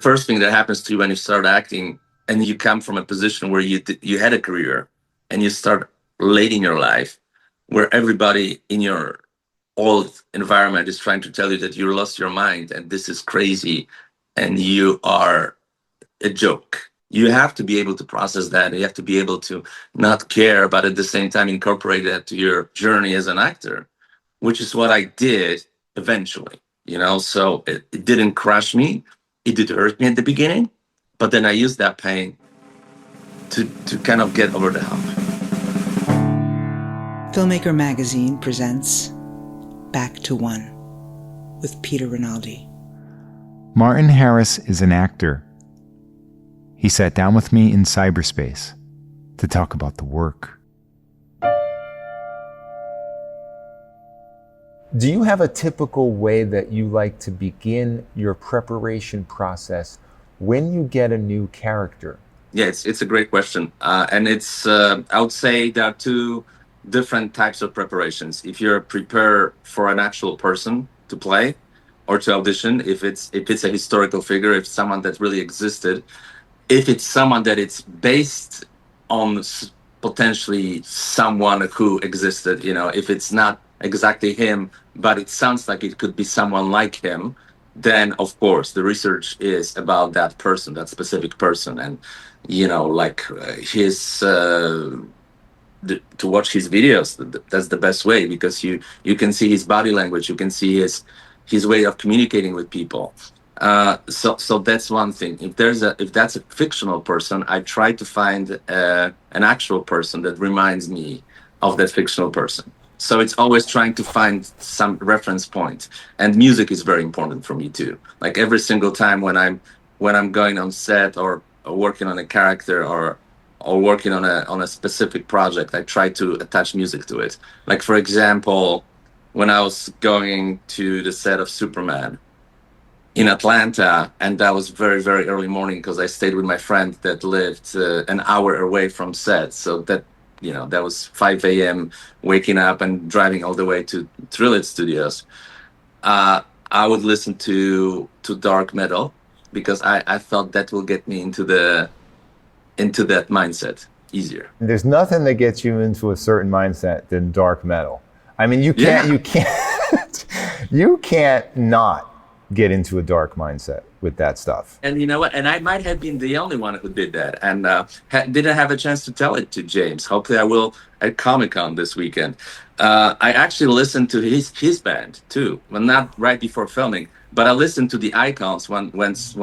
First thing that happens to you when you start acting and you come from a position where you had a career and you start late in your life, where everybody in your old environment is trying to tell you that you lost your mind and this is crazy and you are a joke. You have to be able to process that. You have to be able to not care, but at the same time incorporate that to your journey as an actor, which is what I did eventually. So it didn't crush me. It did hurt me at the beginning, but then I used that pain to kind of get over the hump. Filmmaker Magazine presents Back to One with Peter Rinaldi. Martin Harris is an actor. He sat down with me in cyberspace to talk about the work. Do you have a typical way that you like to begin your preparation process when you get a new character? Yeah, it's a great question. And I would say there are two different types of preparations. If you're prepared for an actual person to play or to audition, if it's a historical figure, if someone that really existed, if it's someone that it's based on potentially someone who existed, if it's not exactly him, but it sounds like it could be someone like him, then of course the research is about that person, that specific person, and his to watch his videos. That's the best way, because you can see his body language, you can see his way of communicating with people. So that's one thing. If that's a fictional person, I try to find an actual person that reminds me of that fictional person. So it's always trying to find some reference point, and music is very important for me too. Like every single time when I'm going on set or working on a character or working on a specific project, I try to attach music to it. Like for example, when I was going to the set of Superman in Atlanta, and that was very, very early morning because I stayed with my friend that lived an hour away from set. So that was 5 a.m. waking up and driving all the way to Trillit Studios. I would listen to dark metal because I thought that will get me into that mindset easier. There's nothing that gets you into a certain mindset than dark metal. I mean, you can't not get into a dark mindset with that stuff. And you know what? And I might have been the only one who did that, and didn't have a chance to tell it to James. Hopefully, I will at Comic-Con this weekend. I actually listened to his band too. Well, not right before filming, but I listened to the Icons once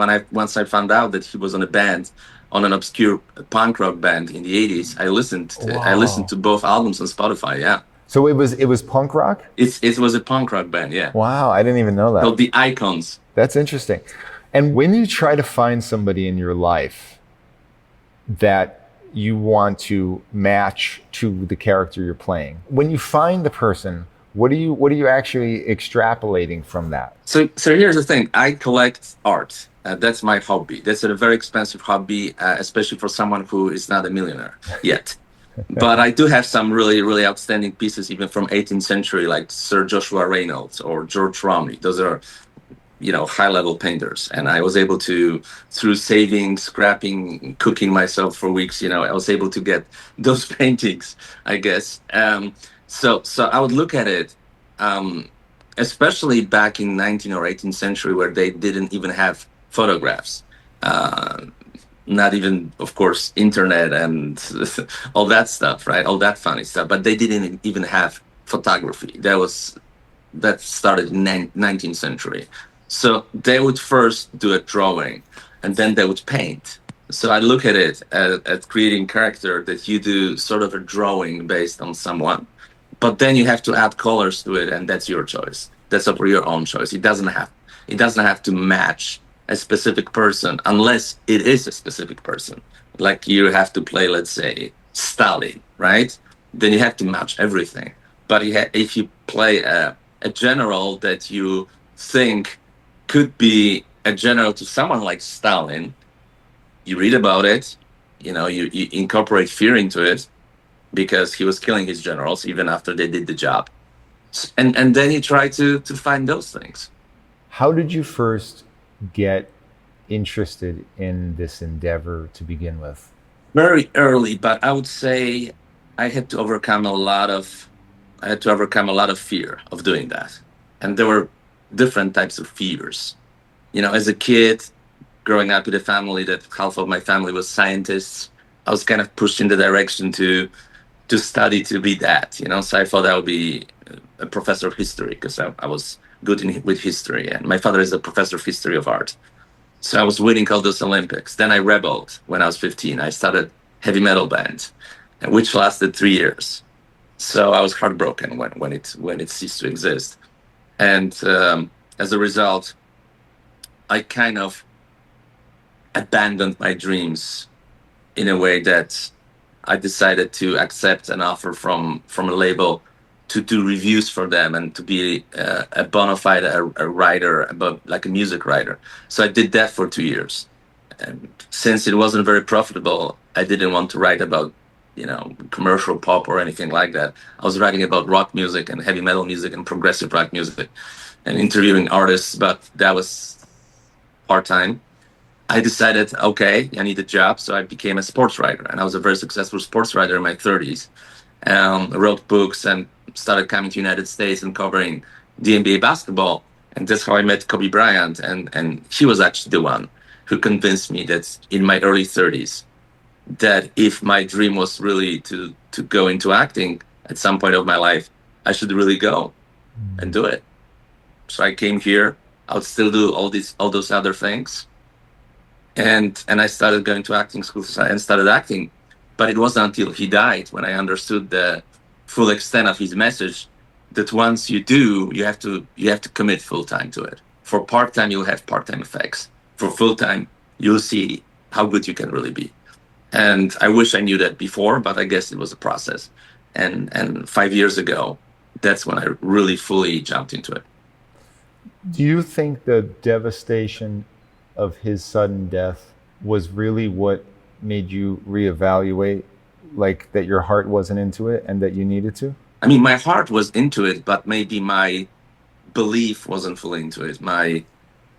I found out that he was on a band, on an obscure punk rock band in the 80s. I listened to both albums on Spotify. Yeah. So it was punk rock? It was a punk rock band, yeah. Wow, I didn't even know that. So the Icons. That's interesting. And when you try to find somebody in your life that you want to match to the character you're playing, when you find the person, what are you actually extrapolating from that? So here's the thing. I collect art. That's my hobby. That's a very expensive hobby, especially for someone who is not a millionaire yet. But I do have some really, really outstanding pieces, even from 18th century, like Sir Joshua Reynolds or George Romney. Those are, high-level painters. And I was able to, through saving, scrapping, cooking myself for weeks, I was able to get those paintings, I guess. So I would look at it, especially back in 19th or 18th century, where they didn't even have photographs. Not even, of course, internet and all that stuff, right? All that funny stuff. But they didn't even have photography. That started in 19th century. So they would first do a drawing, and then they would paint. So I look at it at creating character, that you do sort of a drawing based on someone, but then you have to add colors to it, and that's your choice. That's your own choice. It doesn't have to match a specific person, unless it is a specific person. Like you have to play, let's say, Stalin, right? Then you have to match everything. But if you play a general that you think could be a general to someone like Stalin, you read about it, you incorporate fear into it, because he was killing his generals even after they did the job. And then you try to find those things. How did you first get interested in this endeavor to begin with? Very early, but I would say I had to overcome a lot of I had to overcome a lot of fear of doing that. And there were different types of fears. As a kid, growing up with a family that half of my family was scientists, I was kind of pushed in the direction to study to be that. So I thought I would be a professor of history because I was good with history. And my father is a professor of history of art. So I was winning all those Olympics. Then I rebelled when I was 15. I started heavy metal band, which lasted 3 years. So I was heartbroken when it ceased to exist. And as a result, I kind of abandoned my dreams in a way that I decided to accept an offer from a label to do reviews for them and to be a bona fide a writer, about like a music writer. So I did that for 2 years. And since it wasn't very profitable, I didn't want to write about commercial pop or anything like that. I was writing about rock music and heavy metal music and progressive rock music and interviewing artists, but that was part-time. I decided, okay, I need a job, so I became a sports writer, and I was a very successful sports writer in my 30s. Wrote books and started coming to the United States and covering the NBA basketball, and that's how I met Kobe Bryant, and he was actually the one who convinced me that in my early 30s, that if my dream was really to go into acting at some point of my life, I should really go and do it. So I came here. I would still do all those other things. And I started going to acting school and started acting. But it wasn't until he died when I understood the full extent of his message that once you do, you have to commit full time to it. For part-time, you'll have part-time effects. For full-time, you'll see how good you can really be. And I wish I knew that before, but I guess it was a process. And 5 years ago, that's when I really fully jumped into it. Do you think the devastation of his sudden death was really what made you reevaluate, like that your heart wasn't into it and that you needed to? I mean, my heart was into it, but maybe my belief wasn't fully into it. My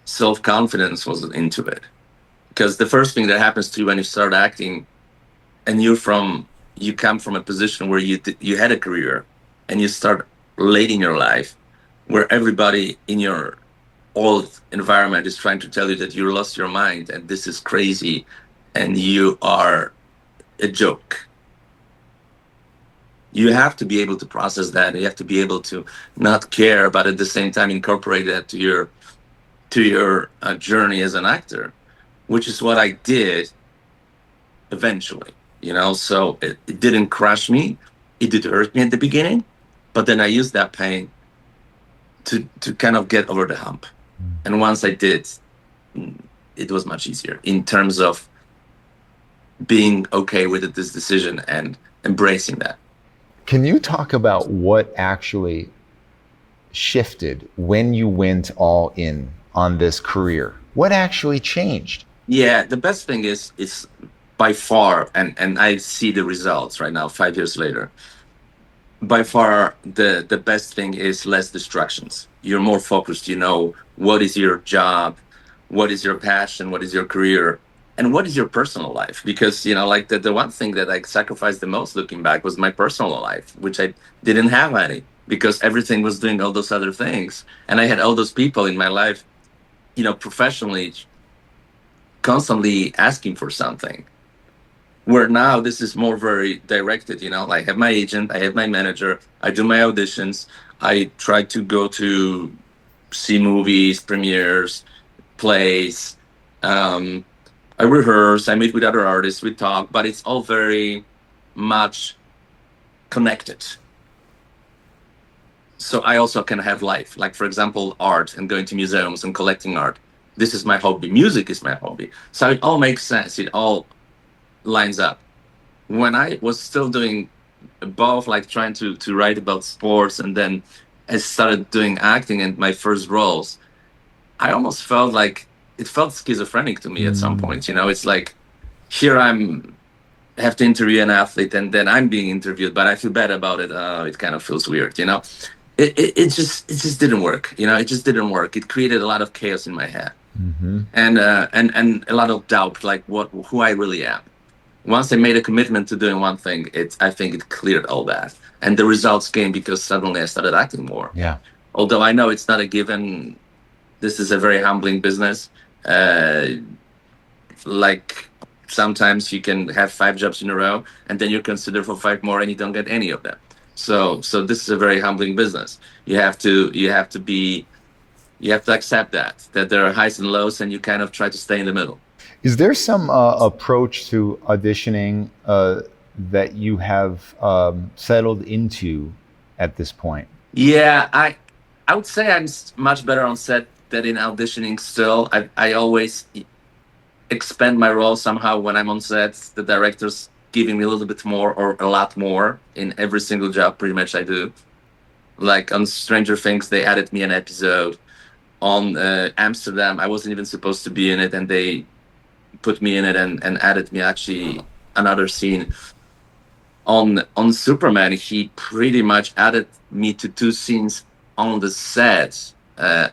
self-confidence wasn't into it. Because the first thing that happens to you when you start acting and you come from a position where you had a career and you start late in your life where everybody in your old environment is trying to tell you that you lost your mind and this is crazy and you are a joke. You have to be able to process that. You have to be able to not care, but at the same time incorporate that to your journey as an actor, which is what I did eventually. So it didn't crush me. It did hurt me at the beginning, but then I used that pain to kind of get over the hump. And once I did, it was much easier in terms of being okay with this decision and embracing that. Can you talk about what actually shifted when you went all in on this career? What actually changed? Yeah, the best thing is by far, and I see the results right now, 5 years later. By far, the best thing is less distractions. You're more focused. What is your job, what is your passion, what is your career, and what is your personal life. Because like the one thing that I sacrificed the most looking back was my personal life, which I didn't have any because everything was doing all those other things, and I had all those people in my life, professionally, constantly asking for something. Where now this is more very directed, I have my agent, I have my manager, I do my auditions, I try to go to see movies, premieres, plays, I rehearse, I meet with other artists, we talk, but it's all very much connected. So I also can have life, like for example, art and going to museums and collecting art. This is my hobby, music is my hobby. So it all makes sense, it all lines up. When I was still doing both, like trying to write about sports, and then I started doing acting and my first roles, I almost felt like it felt schizophrenic to me at some point. It's like here I have to interview an athlete and then I'm being interviewed, but I feel bad about it. It kind of feels weird. It just didn't work. It just didn't work. It created a lot of chaos in my head. and a lot of doubt, like who I really am. Once I made a commitment to doing one thing, I think it cleared all that, and the results came because suddenly I started acting more. Yeah. Although I know it's not a given. This is a very humbling business. Like sometimes you can have 5 jobs in a row, and then you're considered for 5 more, and you don't get any of them. So this is a very humbling business. You have to accept that there are highs and lows, and you kind of try to stay in the middle. Is there some approach to auditioning that you have settled into at this point? Yeah, I would say I'm much better on set than in auditioning. Still, I always expand my role somehow when I'm on set. The director's giving me a little bit more or a lot more in every single job. Pretty much, I do. Like on Stranger Things, they added me an episode. On Amsterdam, I wasn't even supposed to be in it, and they put me in it and added me actually another scene. On Superman, he pretty much added me to 2 scenes on the set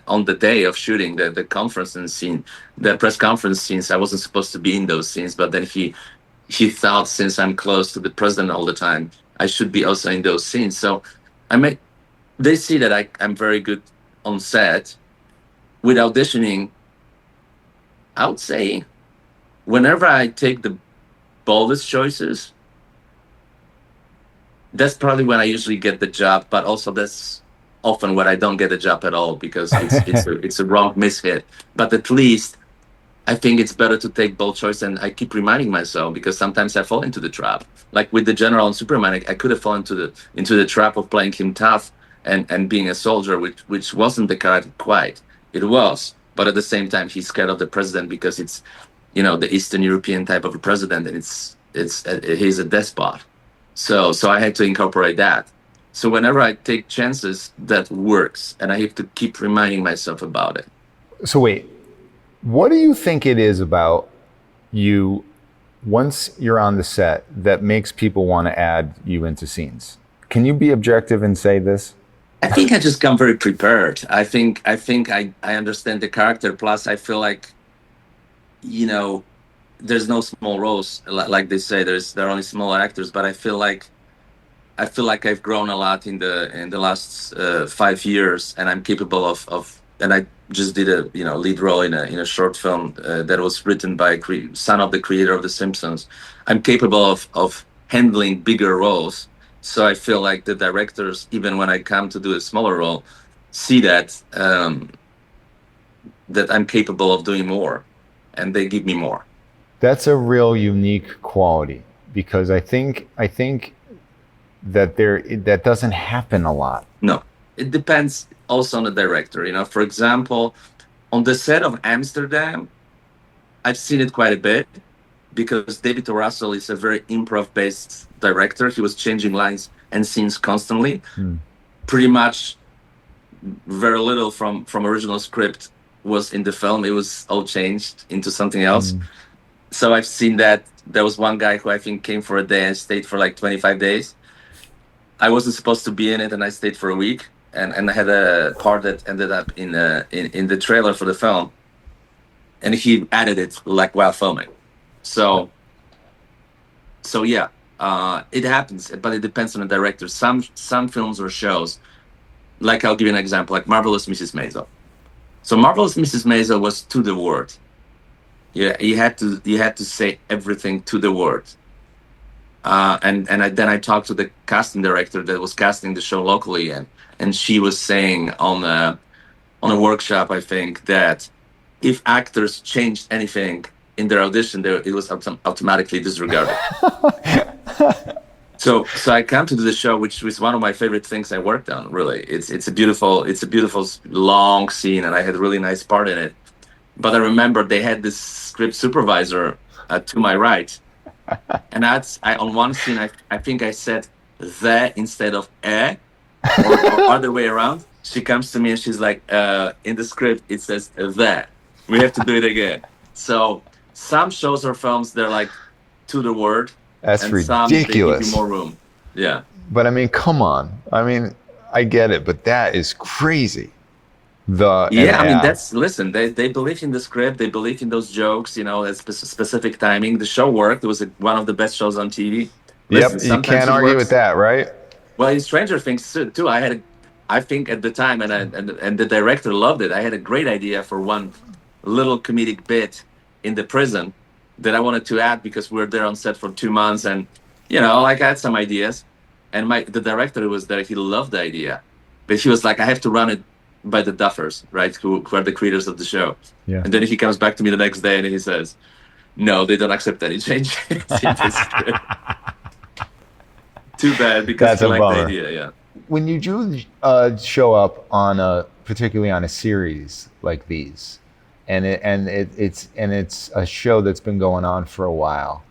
on the day of shooting the conference and scene, the press conference scenes. I wasn't supposed to be in those scenes, but then he thought, since I'm close to the president all the time, I should be also in those scenes. So they see that I'm very good on set. With auditioning, I would say whenever I take the boldest choices, that's probably when I usually get the job. But also that's often when I don't get a job at all, because it's a wrong mishit. But at least I think it's better to take bold choice, and I keep reminding myself, because sometimes I fall into the trap. Like with the General and Superman, I could have fallen into the trap of playing him tough and being a soldier, which wasn't the character quite. It was, but at the same time, he's scared of the president because it's, the Eastern European type of a president, and he's a despot. So I had to incorporate that. So whenever I take chances, that works, and I have to keep reminding myself about it. So wait, what do you think it is about you once you're on the set that makes people want to add you into scenes? Can you be objective and say this? I think I just come very prepared. I think I understand the character. Plus, I feel like, there's no small roles. Like they say, there are only small actors. But I feel like I've grown a lot in the last 5 years, and I'm capable of. And I just did a lead role in a short film that was written by son of the creator of The Simpsons. I'm capable of handling bigger roles. So I feel like the directors, even when I come to do a smaller role, see that that I'm capable of doing more, and they give me more. That's a real unique quality, because I think that that doesn't happen a lot. No, it depends also on the director. For example, on the set of Amsterdam, I've seen it quite a bit, because David O. Russell is a very improv-based director. He was changing lines and scenes constantly. Pretty much very little from original script was in the film. It was all changed into something else. So I've seen that. There was one guy who I think came for a day and stayed for like 25 days. I wasn't supposed to be in it, and I stayed for a week. And I had a part that ended up in the trailer for the film. And he added it like while filming. So yeah, it happens, but it depends on the director. Some films or shows, like I'll give you an example, like Marvelous Mrs. Maisel. So Marvelous Mrs. Maisel was to the word. Yeah, you had to say everything to the word. Then I talked to the casting director that was casting the show locally, and she was saying on a workshop, I think, that if actors changed anything in their audition, it was automatically disregarded. So I come to the show, which was one of my favorite things I worked on. Really, it's a beautiful long scene, and I had a really nice part in it. But I remember they had this script supervisor to my right, and on one scene I think I said "the" instead of "eh," or other way around. She comes to me and she's like, "In the script it says "the." We have to do it again." So some shows or films, they're like to the word. That's and ridiculous. Some, they give you more room. Yeah. But I mean, come on. I mean, I get it, but that is crazy. Yeah, I mean, listen, they believe in the script, they believe in those jokes, at specific timing. The show worked. It was one of the best shows on TV. Listen, Yep, you sometimes can't it argue with works. that, right? Well, in Stranger Things too, I think at the time, and the director loved it. I had a great idea for one little comedic bit in the prison that I wanted to add because we were there on set for 2 months, and like I had some ideas, and the director who was there, he loved the idea, but he was like, I have to run it by the Duffers, right, who are the creators of the show. Yeah. And then he comes back to me the next day and he says, no, they don't accept any changes in the script. Too bad, because That's he a liked the bummer. idea. Yeah. When you do show up particularly on a series like these, and it's a show that's been going on for a while,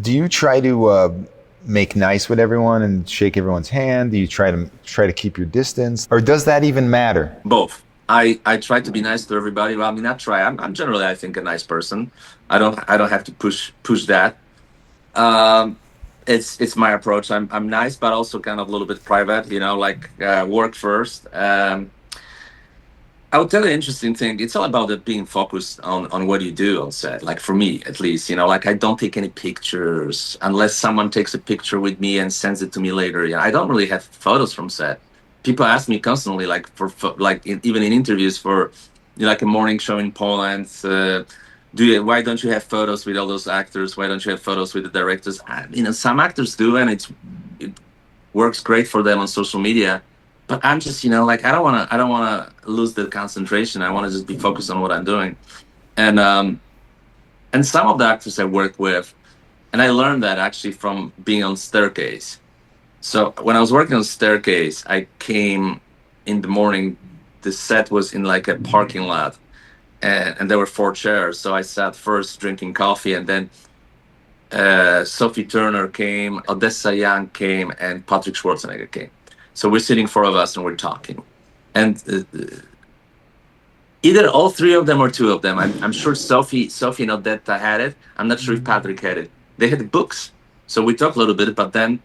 do you try to make nice with everyone and shake everyone's hand? Do you try to keep your distance, or does that even matter? Both. I try to be nice to everybody. Well, I mean, not try. I'm generally, I think, a nice person. I don't have to push that. It's my approach. I'm nice, but also kind of a little bit private. Like work first. I would tell you an interesting thing. It's all about it being focused on what you do on set. Like for me, at least, like I don't take any pictures unless someone takes a picture with me and sends it to me later. I don't really have photos from set. People ask me constantly, like even in interviews for like a morning show in Poland. Why don't you have photos with all those actors? Why don't you have photos with the directors? Some actors do, and it works great for them on social media. But I'm just, like I don't want to lose the concentration. I want to just be focused on what I'm doing. And some of the actors I work with, and I learned that actually from being on Staircase. So when I was working on Staircase, I came in the morning. The set was in like a parking lot, and there were 4 chairs. So I sat first drinking coffee, and then Sophie Turner came, Odessa Young came, and Patrick Schwarzenegger came. So we're sitting 4 of us and we're talking, and either all 3 of them or 2 of them. I'm sure Sophie and Odetta had it. I'm not sure if Patrick had it. They had books, so we talked a little bit, but then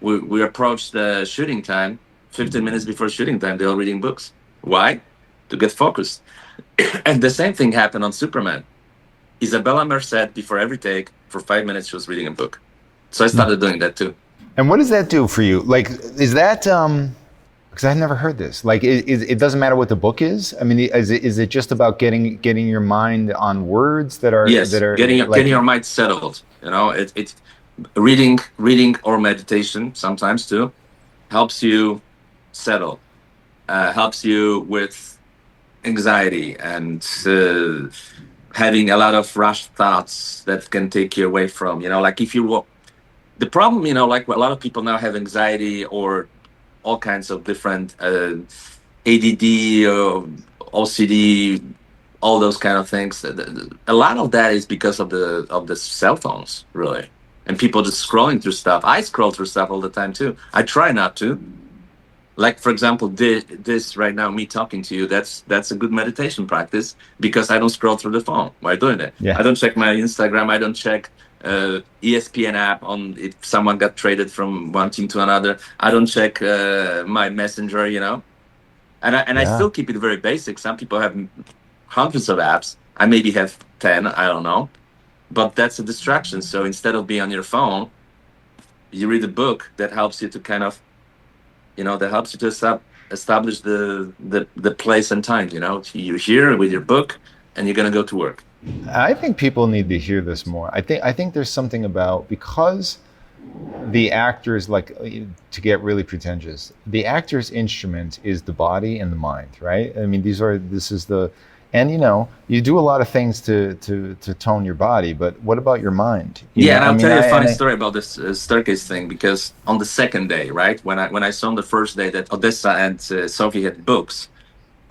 we approached the shooting time. 15 minutes before shooting time, they're all reading books. Why? To get focused. And the same thing happened on Superman. Isabella Merced, before every take, for 5 minutes, she was reading a book. So I started doing that too. And what does that do for you? Like, is that because I've never heard this. Like, it doesn't matter what the book is. I mean, is it just about getting your mind on words that are getting your mind settled? It's reading or meditation sometimes too helps you settle, helps you with anxiety and having a lot of rushed thoughts that can take you away from, like if you the problem, like a lot of people now have anxiety or all kinds of different ADD, OCD, all those kind of things. A lot of that is because of the cell phones, really, and people just scrolling through stuff. I scroll through stuff all the time too. I try not to. Like, for example, this right now, me talking to you, that's a good meditation practice because I don't scroll through the phone while doing it. Yeah. I don't check my Instagram. I don't check ESPN app on if someone got traded from one team to another. I don't check my messenger, and I still keep it very basic. Some people have hundreds of apps. I maybe have 10, I don't know, but that's a distraction. So instead of being on your phone, you read a book that helps you to kind of, that helps you to establish the place and time. You're here with your book and you're going to go to work. I think people need to hear this more. I think there's something about, because the actors, like, to get really pretentious, the actor's instrument is the body and the mind, right? I mean, and you do a lot of things to tone your body, but what about your mind? And I'll tell you a funny story about this Staircase thing, because on the second day, right, when I saw on the first day that Odessa and Sophie had books,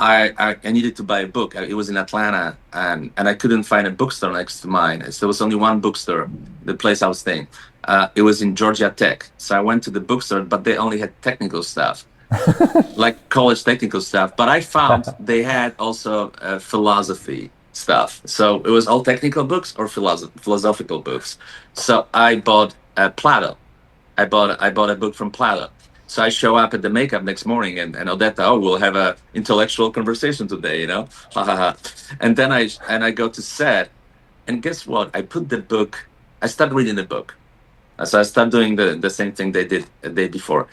I needed to buy a book. It was in Atlanta, and I couldn't find a bookstore next to mine. So there was only one bookstore, the place I was staying. It was in Georgia Tech. So I went to the bookstore, but they only had technical stuff, like college technical stuff. But I found they had also philosophy stuff. So it was all technical books or philosophical books. So I bought Plato. I bought a book from Plato. So I show up at the makeup next morning, and Odetta, oh, we'll have a intellectual conversation today, ha ha ha. And then I go to set, and guess what? I start reading the book. So I start doing the same thing they did a day before.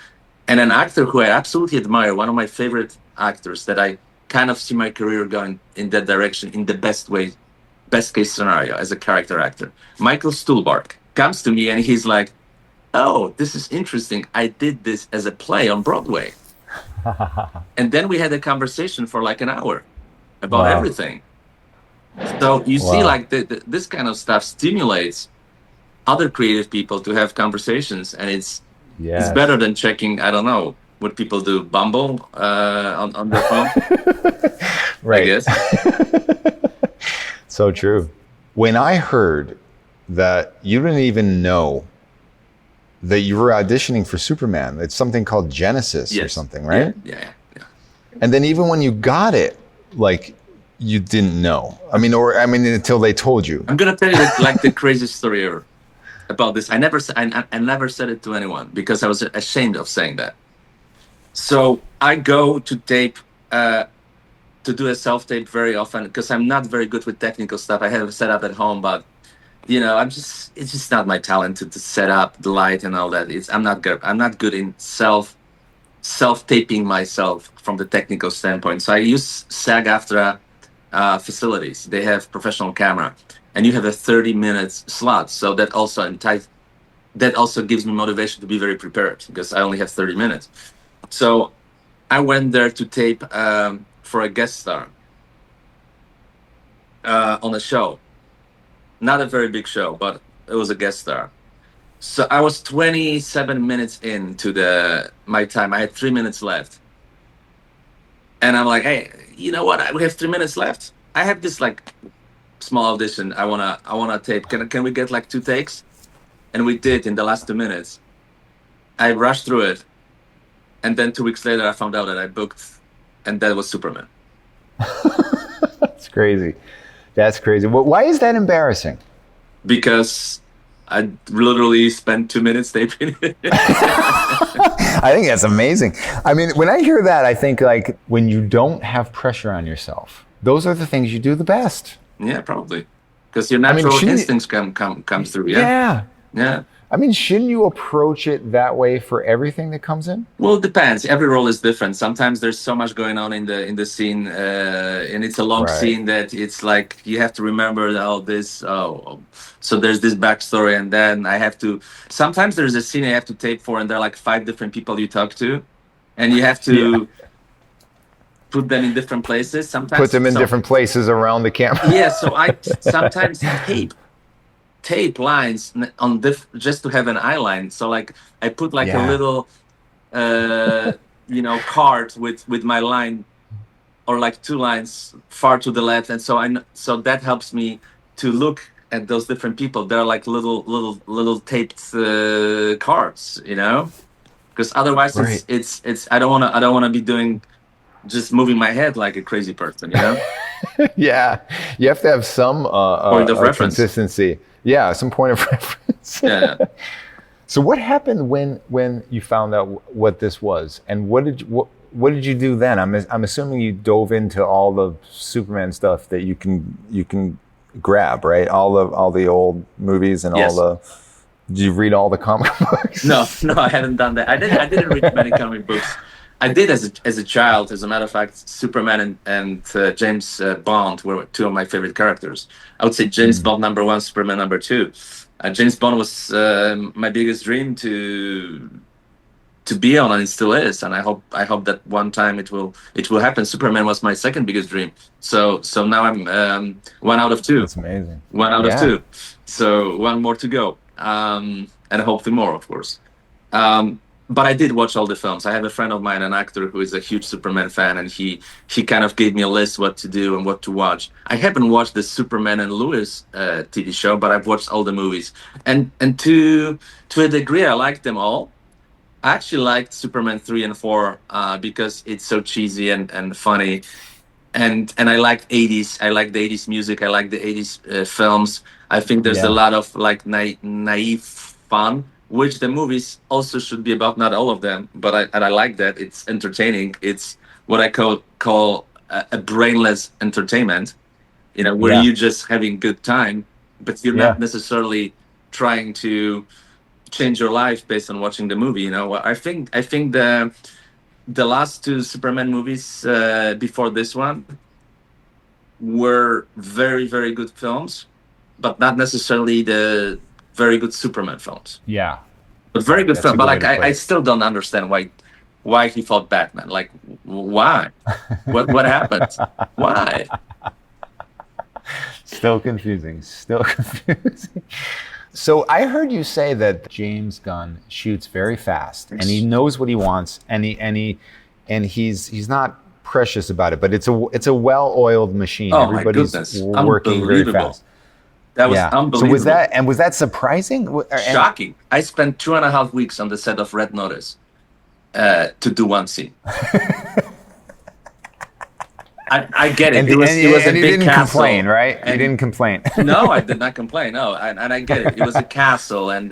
And an actor who I absolutely admire, one of my favorite actors that I kind of see my career going in that direction in the best way, best case scenario as a character actor. Michael Stuhlbarg comes to me and he's like, oh, this is interesting. I did this as a play on Broadway. And then we had a conversation for like an hour about everything. So you see, like this kind of stuff stimulates other creative people to have conversations, and it's better than checking, I don't know, what people do, Bumble on their phone. Right. I guess. So true. When I heard that you didn't even know that you were auditioning for Superman, it's something called Genesis or something, right? Yeah. And then even when you got it, like, you didn't know. I mean, until they told you. I'm gonna tell you like the craziest story ever about this. I never said it to anyone because I was ashamed of saying that. So I go to tape, to do a self-tape very often because I'm not very good with technical stuff. I have it set up at home, but it's just not my talent to set up the light and all that. I'm not good in self-taping myself from the technical standpoint. So I use SAG-AFTRA facilities. They have professional camera, and you have a 30-minute slot. So that also gives me motivation to be very prepared because I only have 30 minutes. So I went there to tape for a guest star on a show. Not a very big show, but it was a guest star. So I was 27 minutes into my time. I had 3 minutes left. And I'm like, hey, you know what? We have 3 minutes left. I have this like small audition. I wanna tape. Can we get like 2 takes? And we did in the last 2 minutes. I rushed through it. And then 2 weeks later I found out that I booked, and that was Superman. That's crazy. That's crazy. Why is that embarrassing? Because I literally spent 2 minutes taping it. I think that's amazing. I mean, when I hear that, I think like when you don't have pressure on yourself, those are the things you do the best. Yeah, probably. Because your natural instincts comes through. Yeah. I mean, shouldn't you approach it that way for everything that comes in? Well, it depends. Every role is different. Sometimes there's so much going on in the scene, and it's a long scene that it's like you have to remember so there's this backstory, and then I have to. Sometimes there's a scene I have to tape for, and there are like 5 different people you talk to, and you have to put them in different places. Sometimes put them in different places around the camera. Yeah, so I sometimes tape lines on just to have an eye line. So like I put like a little card with my line, or like 2 lines far to the left, and so that helps me to look at those different people. They're like little taped cards, because otherwise it's I don't want to be doing just moving my head like a crazy person, Yeah, you have to have some point of reference. Consistency. Yeah, some point of reference. Yeah. So what happened when you found out what this was, and what did you do then? I'm assuming you dove into all the Superman stuff that you can grab, right? All the old movies and all the. Did you read all the comic books? No, I haven't done that. I didn't read many comic books. I did as a child. As a matter of fact, Superman and James Bond were 2 of my favorite characters. I would say James Bond #1, Superman #2. James Bond was my biggest dream to be on, and it still is. And I hope that one time it will happen. Superman was my second biggest dream. So now I'm 1 out of 2. That's amazing. 1 out of 2. So 1 more to go, and hopefully more, of course. But I did watch all the films. I have a friend of mine, an actor who is a huge Superman fan, and he kind of gave me a list what to do and what to watch. I haven't watched the Superman and Lois TV show, but I've watched all the movies. And to a degree, I liked them all. I actually liked Superman 3 and 4 because it's so cheesy and funny. And I liked 80s. I like the 80s music. I like the 80s films. I think there's a lot of like naive fun which the movies also should be about. Not all of them, but I like that it's entertaining. It's what I call a brainless entertainment. Where Yeah. you just having good time, but you're Yeah. not necessarily trying to change your life based on watching the movie. I think the last two Superman movies before this one were very, very good films, but not necessarily the very good Superman films. Yeah. But very good That's film. a But good way like, to put I it. still don't understand why he fought Batman. Like, why? What happened? Why? Still confusing. Still confusing. So I heard you say that James Gunn shoots very fast and he knows what he wants and he's not precious about it, but it's a well-oiled machine. Oh my Everybody's goodness, working very unbelievable! fast. That was Yeah. So unbelievable. was that surprising? And Shocking. I spent 2.5 weeks on the set of Red Notice to do one scene. I get it. It was a he big didn't complain, castle, right? He and didn't complain. no, I did not complain. No, and I get it. It was a castle, and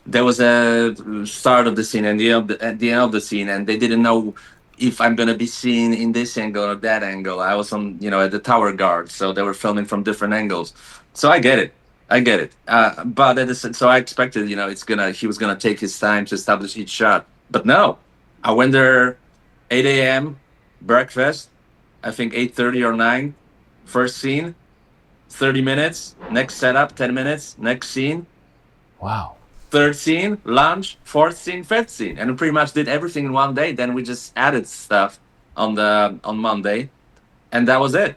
there was a start of the scene and at the end of the scene, and they didn't know if I'm gonna be seen in this angle or that angle. I was on, at the tower guard, so they were filming from different angles. So I get it. I get it. But so I expected, he was gonna take his time to establish each shot. But no, I went there 8 a.m. breakfast. I think 8:30 or 9. First scene, 30 minutes. Next setup, 10 minutes. Next scene, Wow. third scene, lunch, fourth scene, fifth scene, and we pretty much did everything in one day. Then we just added stuff on Monday, and that was it.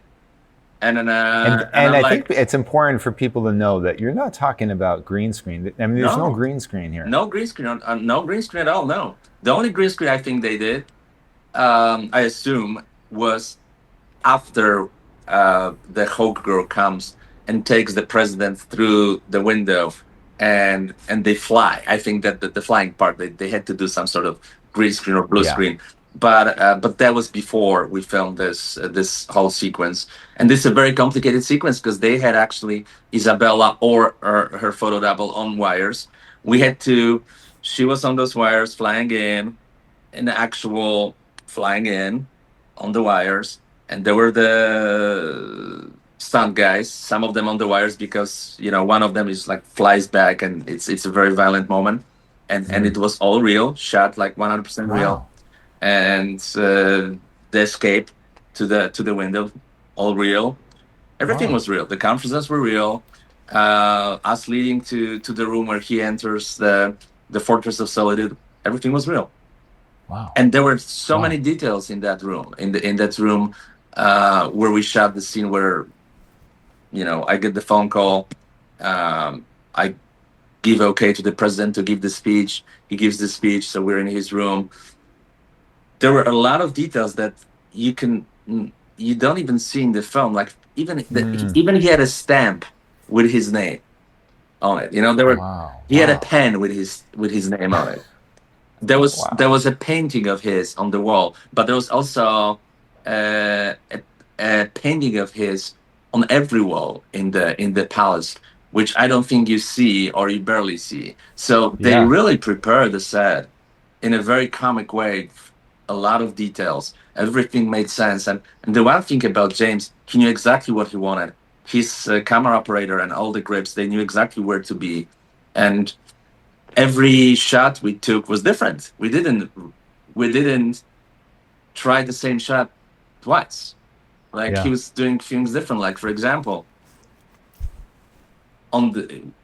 And then and And I'm I think like, it's important for people to know that you're not talking about green screen. I mean, there's no no, green screen here. no green screen, no green screen at all. No, the only green screen I think they did, I assume, was after the Hawk Girl comes and takes the president through the window, and they fly. I think that the flying part, they had to do some sort of green screen or blue Yeah. screen. But that was before we filmed this whole sequence, and this is a very complicated sequence because they had actually Isabella or her photo double on wires. We had to. She was on those wires flying in the actual flying in on the wires, and there were the stunt guys, some of them on the wires because one of them is like flies back, and it's a very violent moment, and it was all real, shot like 100% real, Wow. and the escape to the window, all real. Everything Wow. was real. The conferences were real. Us leading to the room where he enters the fortress of solitude, everything was real. Wow. And there were so Wow. many details in that room, in that room where we shot the scene where I get the phone call. I give okay to the president to give the speech. He gives the speech, so we're in his room. There were a lot of details that you don't even see in the film. Like even he had a stamp with his name on it. Wow. He had a Wow. pen with his name on it. There was a painting of his on the wall, but there was also a painting of his on every wall in the palace, which I don't think you see or you barely see. So they Yeah. really prepared the set in a very comic way. A lot of details, everything made sense, and the one thing about James, he knew exactly what he wanted. His camera operator and all the grips, they knew exactly where to be, and every shot we took was different. We didn't try the same shot twice. Like Yeah. he was doing things different. Like for example,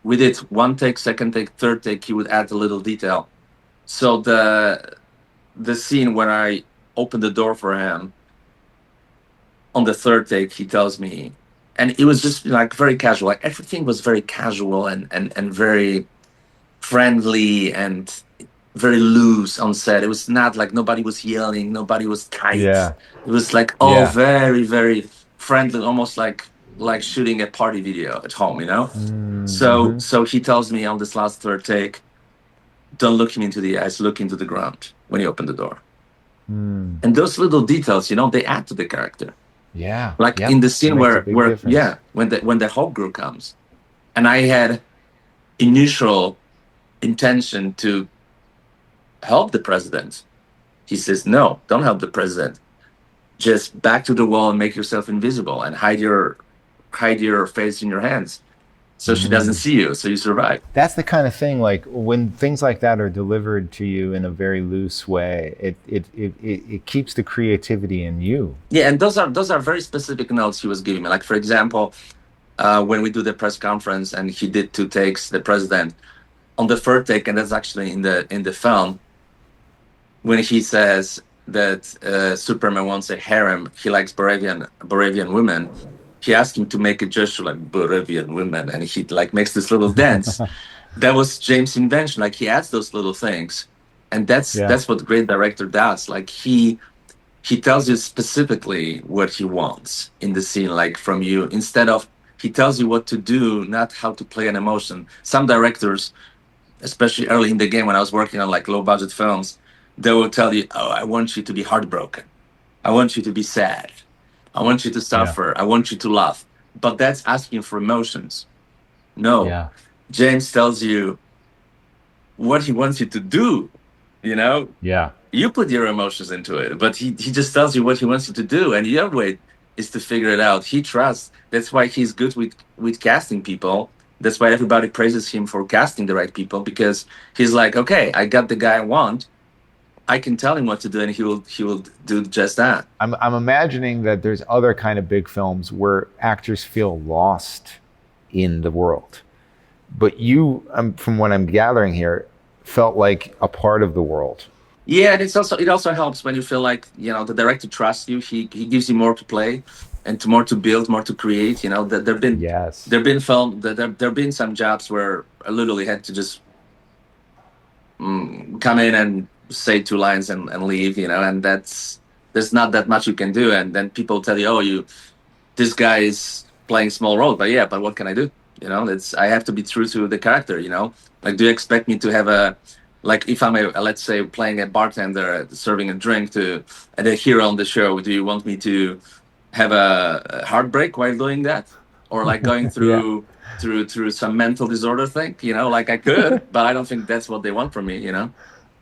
we did one take, second take, third take. He would add a little detail. So the scene when I opened the door for him on the third take, he tells me, and it was just like very casual. Like everything was very casual and very friendly and very loose on set. It was not like nobody was yelling, nobody was tight. Yeah. It was like all Yeah. very, very friendly, almost like shooting a party video at home. So he tells me on this last third take, don't look him into the eyes, look into the ground when you open the door. And those little details, they add to the character. Yeah. Like Yep. in the scene Makes a where big difference. yeah, when the Hawk Girl comes, and I had initial intention to help the president. He says, no, don't help the president. Just back to the wall and make yourself invisible and hide your face in your hands so she doesn't see you, so you survive. That's the kind of thing, like when things like that are delivered to you in a very loose way, it keeps the creativity in you. Yeah, and those are very specific notes he was giving me. Like, for example, when we do the press conference and he did 2 takes, the president, on the third take, and that's actually in the film, when he says that Superman wants a harem, he likes Boravian women. He asked him to make a gesture like Boravian women, and he like makes this little dance. That was James' invention. Like, he adds those little things, and that's what a great director does. Like, he tells you specifically what he wants in the scene, like from you, instead of he tells you what to do, not how to play an emotion. Some directors, especially early in the game when I was working on like low budget films, they will tell you, oh, I want you to be heartbroken. I want you to be sad. I want you to suffer. I want you to laugh. But that's asking for emotions. No. James tells you what he wants you to do, you know? Yeah. You put your emotions into it, but he just tells you what he wants you to do, and your way is to figure it out. He trusts. That's why he's good with casting people. That's why everybody praises him for casting the right people, because he's like, okay, I got the guy I want. I can tell him what to do, and he will do just that. I'm imagining that there's other kind of big films where actors feel lost in the world, but you, from what I'm gathering here, felt like a part of the world. Yeah, and it also helps when you feel like, you know, the director trusts you. He gives you more to play, and more to build, more to create. You know, there've been some jobs where I literally had to just come in and say 2 lines and leave, you know, and there's not that much you can do. And then people tell you, oh, this guy is playing small role, but what can I do? You know, I have to be true to the character, you know. Like, do you expect me to have like if I'm let's say playing a bartender serving a drink to a hero on the show, do you want me to have a heartbreak while doing that? Or like going through through some mental disorder thing, you know, like I could, but I don't think that's what they want from me, you know.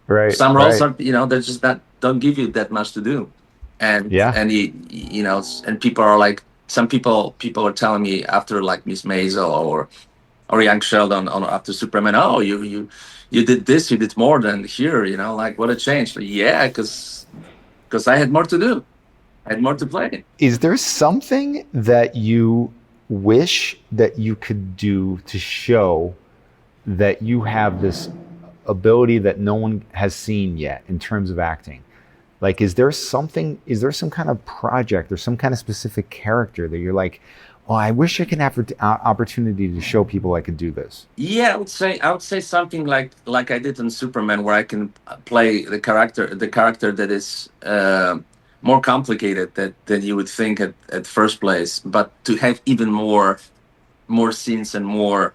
Right. Some roles are, you know, they're just don't give you that much to do, and you know, and people are like, some people are telling me after like Miss Maisel or young Sheldon after Superman, oh, you did this, you did more than here, you know, like what a change. But yeah, because I had more to do, I had more to play. Is there something that you wish that you could do to show that you have this ability that no one has seen yet in terms of acting? Like, is there some kind of project or some kind of specific character that you're like, oh, I wish I could have an opportunity to show people I could do this? Yeah, I would say something like I did in Superman, where I can play the character that is more complicated than you would think at first place, but to have even more scenes and more.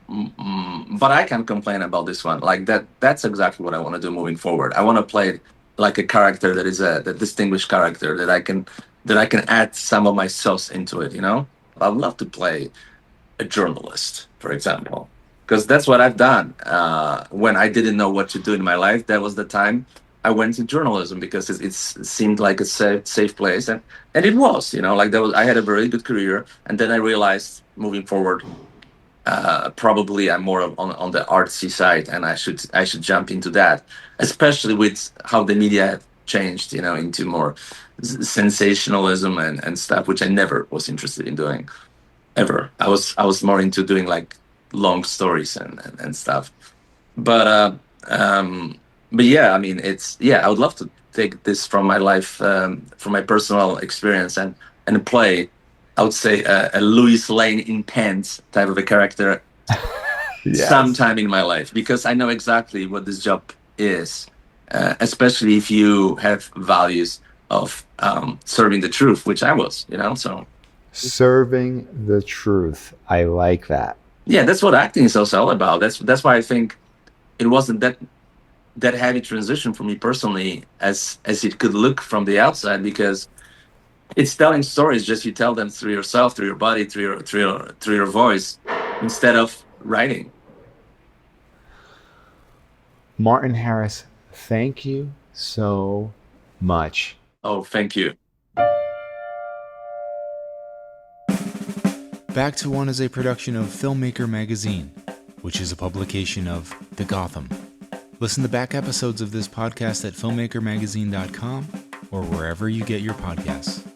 But I can't complain about this one. Like that's exactly what I want to do moving forward. I want to play like a character that is a distinguished character that I can add some of my sauce into it, you know? I'd love to play a journalist, for example, because that's what I've done. When I didn't know what to do in my life, that was the time I went to journalism, because it seemed like a safe place, and it was, you know, like I had a very good career, and then I realized moving forward, probably I'm more on the artsy side, and I should jump into that, especially with how the media have changed, you know, into more sensationalism and stuff, which I never was interested in doing ever. I was more into doing like long stories and stuff. But yeah, I mean, I would love to take this from my life, from my personal experience, and play, I would say, a Louis Lane in pants type of a character sometime in my life, because I know exactly what this job is, especially if you have values of serving the truth, which I was, you know. So serving the truth, I like that. Yeah, that's what acting is also all about. That's why I think it wasn't that heavy transition for me personally as it could look from the outside, because it's telling stories, just you tell them through yourself, through your body, through your voice, instead of writing. Martin Harris, thank you so much. Oh, thank you. Back to One is a production of Filmmaker Magazine, which is a publication of The Gotham. Listen to back episodes of this podcast at filmmakermagazine.com or wherever you get your podcasts.